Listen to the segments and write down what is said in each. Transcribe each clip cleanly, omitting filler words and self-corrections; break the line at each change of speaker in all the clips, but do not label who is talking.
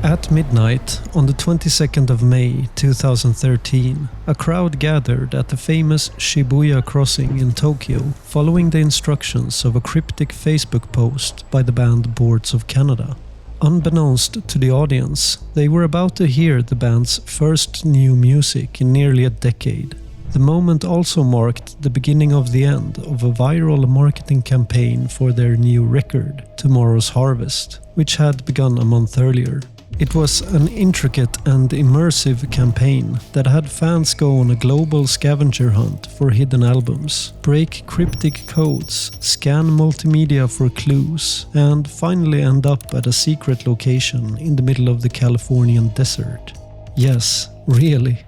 At midnight, on the 22nd of May 2013, a crowd gathered at the famous Shibuya crossing in Tokyo, following the instructions of a cryptic Facebook post by the band Boards of Canada. Unbeknownst to the audience, they were about to hear the band's first new music in nearly a decade. The moment also marked the beginning of the end of a viral marketing campaign for their new record, Tomorrow's Harvest, which had begun a month earlier. It was an intricate and immersive campaign that had fans go on a global scavenger hunt for hidden albums, break cryptic codes, scan multimedia for clues, and finally end up at a secret location in the middle of the Californian desert. Yes, really.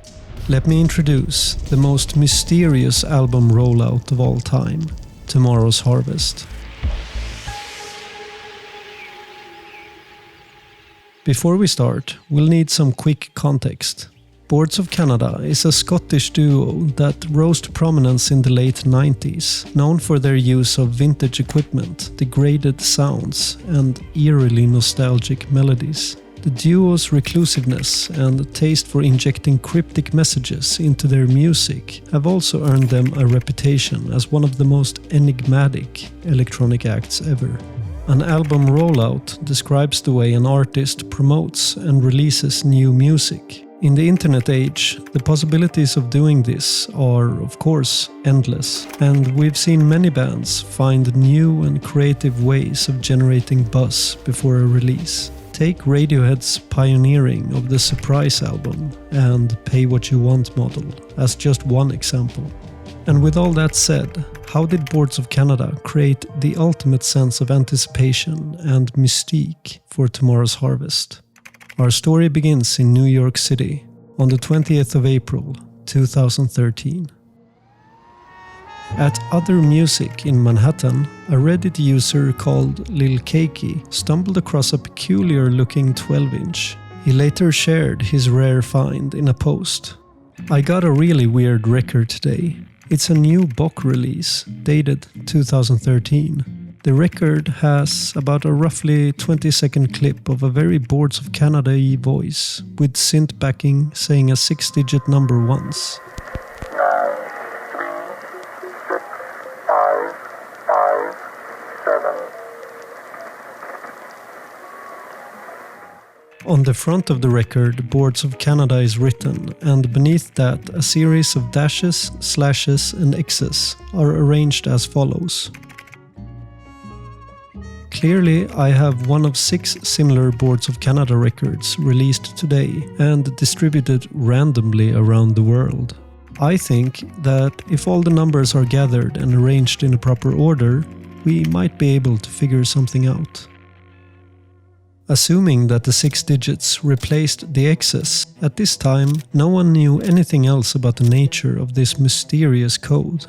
Let me introduce the most mysterious album rollout of all time, Tomorrow's Harvest. Before we start, we'll need some quick context. Boards of Canada is a Scottish duo that rose to prominence in the late 90s, known for their use of vintage equipment, degraded sounds, and eerily nostalgic melodies. The duo's reclusiveness and taste for injecting cryptic messages into their music have also earned them a reputation as one of the most enigmatic electronic acts ever. An album rollout describes the way an artist promotes and releases new music. In the internet age, the possibilities of doing this are, of course, endless, and we've seen many bands find new and creative ways of generating buzz before a release. Take Radiohead's pioneering of the Surprise album and Pay What You Want model as just one example. And with all that said, how did Boards of Canada create the ultimate sense of anticipation and mystique for Tomorrow's Harvest? Our story begins in New York City on the 20th of April, 2013. At Other Music in Manhattan, a Reddit user called Lil Keiki stumbled across a peculiar-looking 12-inch. He later shared his rare find in a post. "I got a really weird record today. It's a new Bok release, dated 2013. The record has about a roughly 20-second clip of a very Boards of Canada-y voice, with synth backing saying a 6-digit number once. On the front of the record, Boards of Canada is written, and beneath that a series of dashes, slashes and X's are arranged as follows. Clearly, I have one of 6 similar Boards of Canada records released today and distributed randomly around the world. I think that if all the numbers are gathered and arranged in a proper order, we might be able to figure something out. Assuming that the 6 digits replaced the X's, at this time no one knew anything else about the nature of this mysterious code.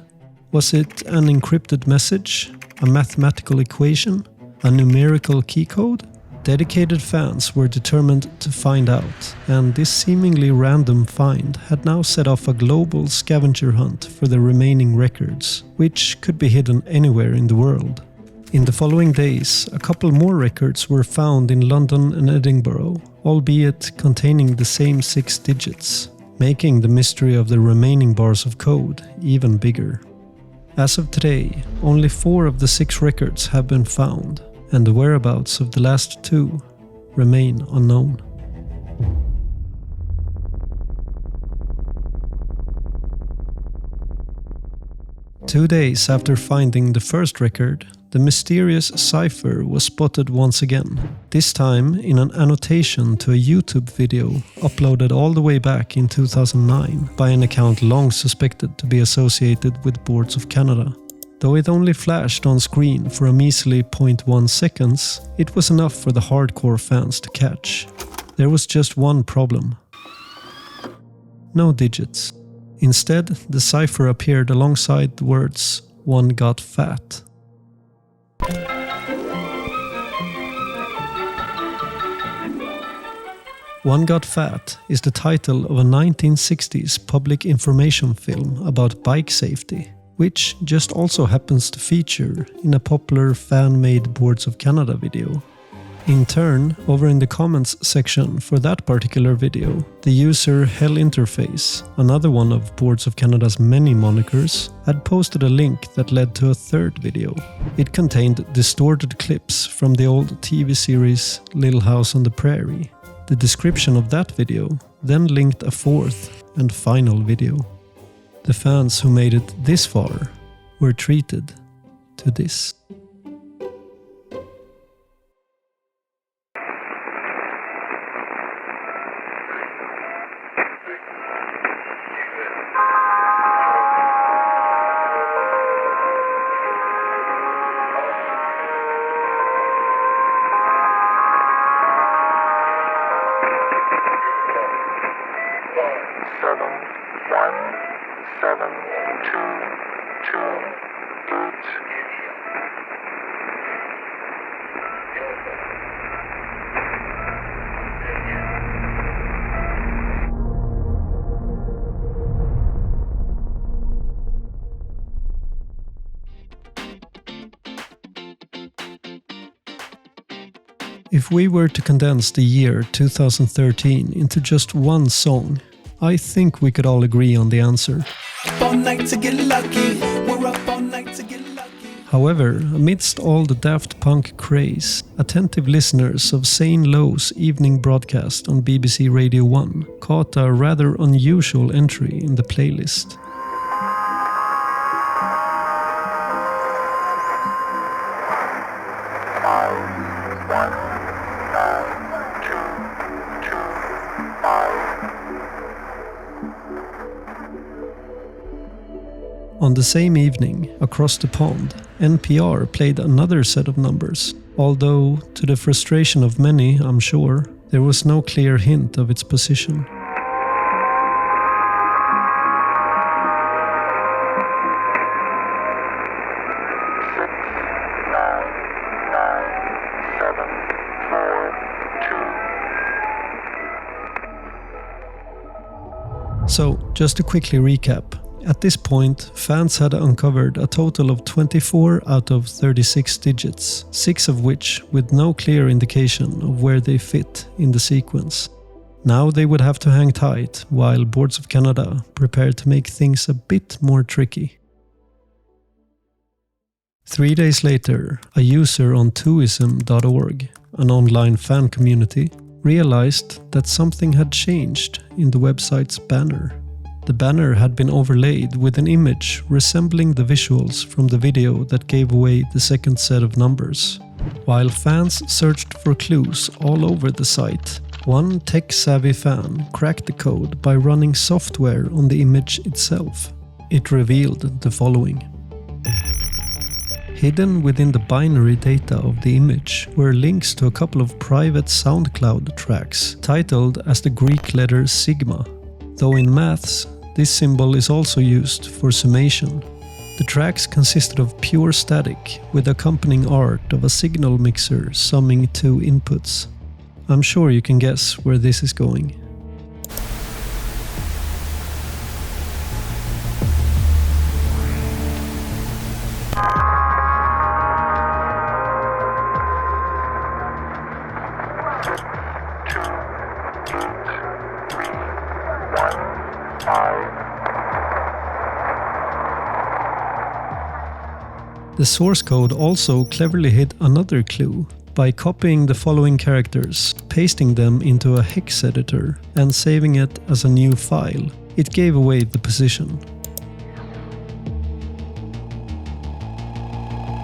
Was it an encrypted message? A mathematical equation? A numerical key code? Dedicated fans were determined to find out, and this seemingly random find had now set off a global scavenger hunt for the remaining records, which could be hidden anywhere in the world. In the following days, a couple more records were found in London and Edinburgh, albeit containing the same 6 digits, making the mystery of the remaining bars of code even bigger. As of today, only 4 of the 6 records have been found, and the whereabouts of the last 2 remain unknown. Two days after finding the first record, the mysterious cipher was spotted once again, this time in an annotation to a YouTube video uploaded all the way back in 2009 by an account long suspected to be associated with Boards of Canada. Though it only flashed on screen for a measly 0.1 seconds, it was enough for the hardcore fans to catch. There was just one problem. No digits. Instead, the cipher appeared alongside the words, "One got fat." One Got Fat is the title of a 1960s public information film about bike safety, which just also happens to feature in a popular fan-made Boards of Canada video. In turn, over in the comments section for that particular video, the user Hell Interface, another one of Boards of Canada's many monikers, had posted a link that led to a third video. It contained distorted clips from the old TV series Little House on the Prairie. The description of that video then linked a fourth and final video. The fans who made it this far were treated to this. If we were to condense the year 2013 into just one song, I think we could all agree on the answer. However, amidst all the Daft Punk craze, attentive listeners of Zane Lowe's evening broadcast on BBC Radio 1 caught a rather unusual entry in the playlist. On the same evening, across the pond, NPR played another set of numbers, although, to the frustration of many, I'm sure, there was no clear hint of its position. So, just to quickly recap, at this point, fans had uncovered a total of 24 out of 36 digits, 6 of which with no clear indication of where they fit in the sequence. Now they would have to hang tight while Boards of Canada prepared to make things a bit more tricky. 3 days later, a user on twoism.org, an online fan community, realized that something had changed in the website's banner. The banner had been overlaid with an image resembling the visuals from the video that gave away the second set of numbers. While fans searched for clues all over the site, one tech-savvy fan cracked the code by running software on the image itself. It revealed the following. Hidden within the binary data of the image were links to a couple of private SoundCloud tracks titled as the Greek letter sigma. Though in maths, this symbol is also used for summation. The tracks consisted of pure static with accompanying art of a signal mixer summing 2 inputs. I'm sure you can guess where this is going. The source code also cleverly hid another clue by copying the following characters, pasting them into a hex editor, and saving it as a new file. It gave away the position.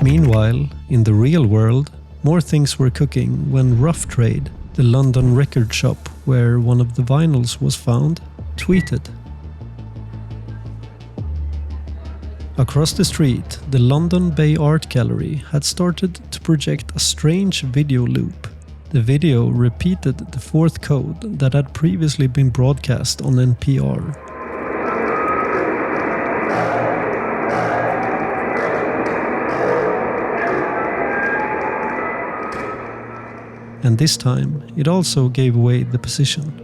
Meanwhile, in the real world, more things were cooking when Rough Trade, the London record shop where one of the vinyls was found, tweeted. Across the street, the London Bay Art Gallery had started to project a strange video loop. The video repeated the fourth code that had previously been broadcast on NPR. And this time, it also gave away the position.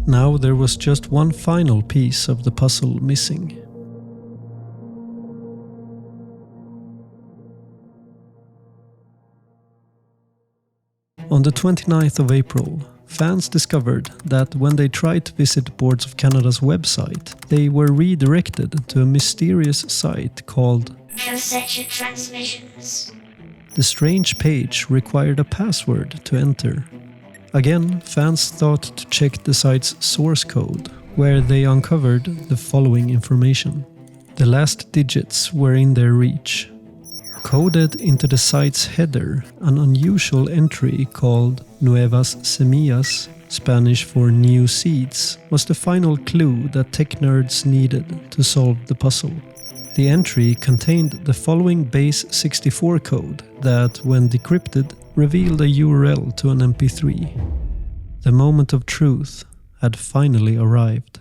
Now there was just one final piece of the puzzle missing. On the 29th of April, fans discovered that when they tried to visit Boards of Canada's website, they were redirected to a mysterious site called
Ancestral Transmissions.
The strange page required a password to enter. Again, fans thought to check the site's source code, where they uncovered the following information. The last digits were in their reach. Coded into the site's header, an unusual entry called Nuevas Semillas, Spanish for new seeds, was the final clue that tech nerds needed to solve the puzzle. The entry contained the following base 64 code that, when decrypted, revealed a URL to an MP3. The moment of truth had finally arrived.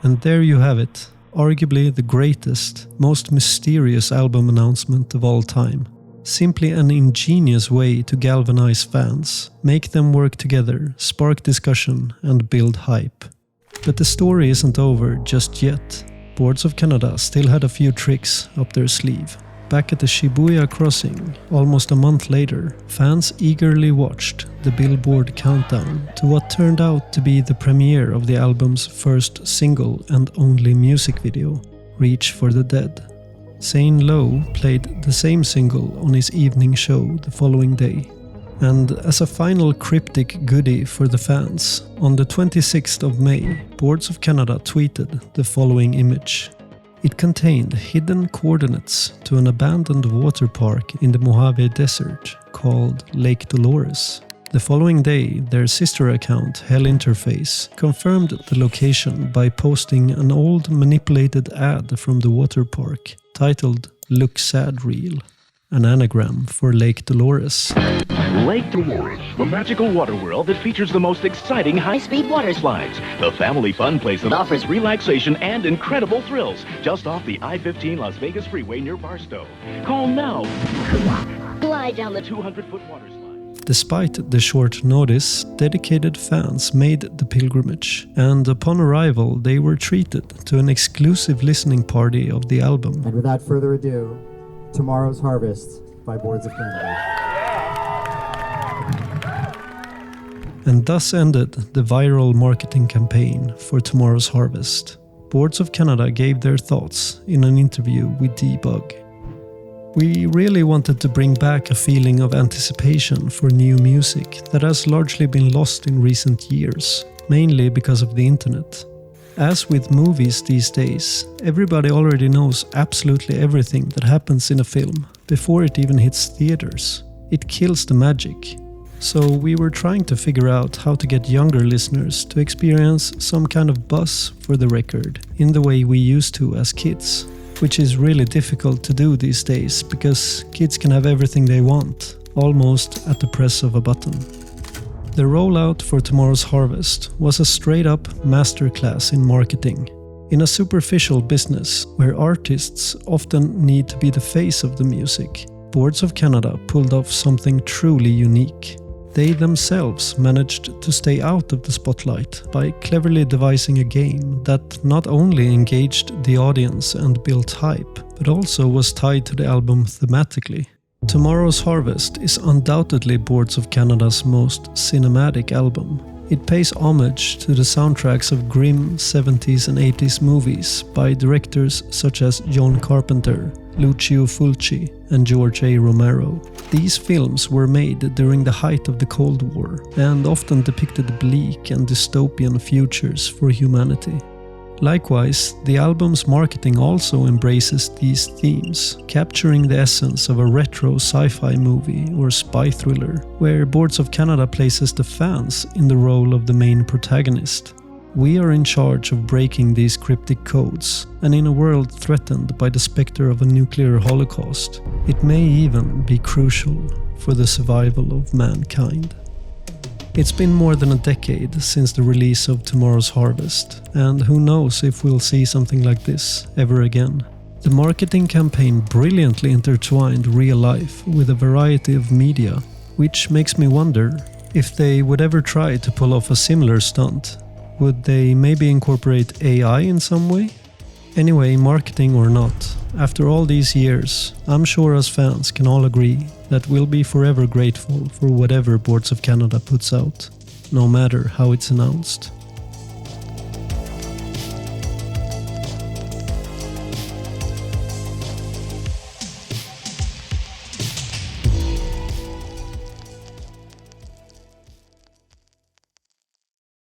And there you have it, arguably the greatest, most mysterious album announcement of all time. Simply an ingenious way to galvanize fans, make them work together, spark discussion, and build hype. But the story isn't over just yet. Boards of Canada still had a few tricks up their sleeve. Back at the Shibuya crossing, almost a month later, fans eagerly watched the Billboard countdown to what turned out to be the premiere of the album's first single and only music video, Reach for the Dead. Zane Lowe played the same single on his evening show the following day. And as a final cryptic goodie for the fans, on the 26th of May, Boards of Canada tweeted the following image. It contained hidden coordinates to an abandoned water park in the Mojave Desert called Lake Dolores. The following day, their sister account, Hell Interface, confirmed the location by posting an old manipulated ad from the water park titled Look Sad Reel, an anagram for Lake Dolores.
Lake Dolores, the magical water world that features the most exciting high-speed water slides. The family fun place that offers relaxation and incredible thrills just off the I-15 Las Vegas freeway near Barstow. Call now. Glide down the 200-foot water slide.
Despite the short notice, dedicated fans made the pilgrimage, and upon arrival they were treated to an exclusive listening party of the album.
And without further ado, Tomorrow's Harvest by Boards of Canada.
And thus ended the viral marketing campaign for Tomorrow's Harvest. Boards of Canada gave their thoughts in an interview with Debug. We really wanted to bring back a feeling of anticipation for new music that has largely been lost in recent years, mainly because of the internet. As with movies these days, everybody already knows absolutely everything that happens in a film before it even hits theaters. It kills the magic. So we were trying to figure out how to get younger listeners to experience some kind of buzz for the record in the way we used to as kids, which is really difficult to do these days because kids can have everything they want, almost at the press of a button. The rollout for Tomorrow's Harvest was a straight-up masterclass in marketing. In a superficial business where artists often need to be the face of the music, Boards of Canada pulled off something truly unique. They themselves managed to stay out of the spotlight by cleverly devising a game that not only engaged the audience and built hype, but also was tied to the album thematically. Tomorrow's Harvest is undoubtedly Boards of Canada's most cinematic album, It pays homage to the soundtracks of grim 70s and 80s movies by directors such as John Carpenter, Lucio Fulci, and George A. Romero. These films were made during the height of the Cold War and often depicted bleak and dystopian futures for humanity. Likewise, the album's marketing also embraces these themes, capturing the essence of a retro sci-fi movie or spy thriller, where Boards of Canada places the fans in the role of the main protagonist. We are in charge of breaking these cryptic codes, and in a world threatened by the specter of a nuclear holocaust, it may even be crucial for the survival of mankind. It's been more than a decade since the release of Tomorrow's Harvest, and who knows if we'll see something like this ever again. The marketing campaign brilliantly intertwined real life with a variety of media, which makes me wonder if they would ever try to pull off a similar stunt. Would they maybe incorporate AI in some way? Anyway, marketing or not, after all these years, I'm sure us fans can all agree that we'll be forever grateful for whatever Boards of Canada puts out, no matter how it's announced.